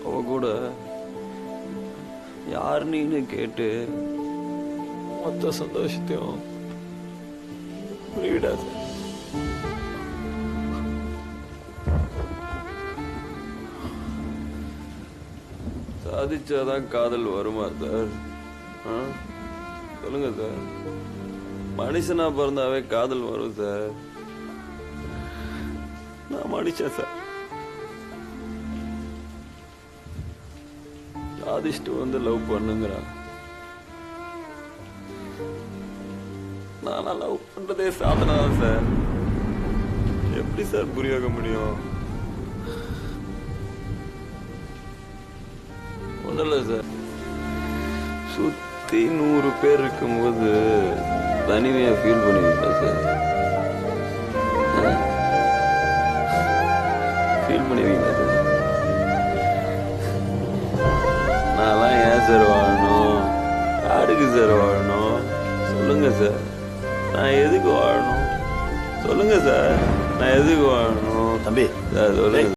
அவ கூட யார் நீன்னு கேட்டு மொத்த சந்தோஷத்தையும் புரிவிடாது. சாதிச்சாதான் காதல் வருமா சார்? சொல்லுங்க சார். மனுஷனா பிறந்தாவே காதல் வரும் சார். நான் மனுஷன் சார். சாதிச்சுட்டு வந்து லவ் பண்ணுங்கிறான். நானா லவ் பண்றதே சாதனை தான் சார். எப்படி சார் புரிய வைக்க முடியும்? ஒன்றும் இல்லை சார். சுத்தி 100 பேர் இருக்கும்போது தனிமையா ஃபீல் பண்ணுவீங்களா சார்? ஃபீல் பண்ணுவீங்களா சார்? நான்லாம் ஏன் சார் வாழணும்? யாருக்கு சார் வாழணும்? சொல்லுங்க சார். நான் எதுக்கு வாழணும்? சொல்லுங்க சார். நான் எதுக்கு வாழணும்? தம்பி சார் சொல்லுங்க.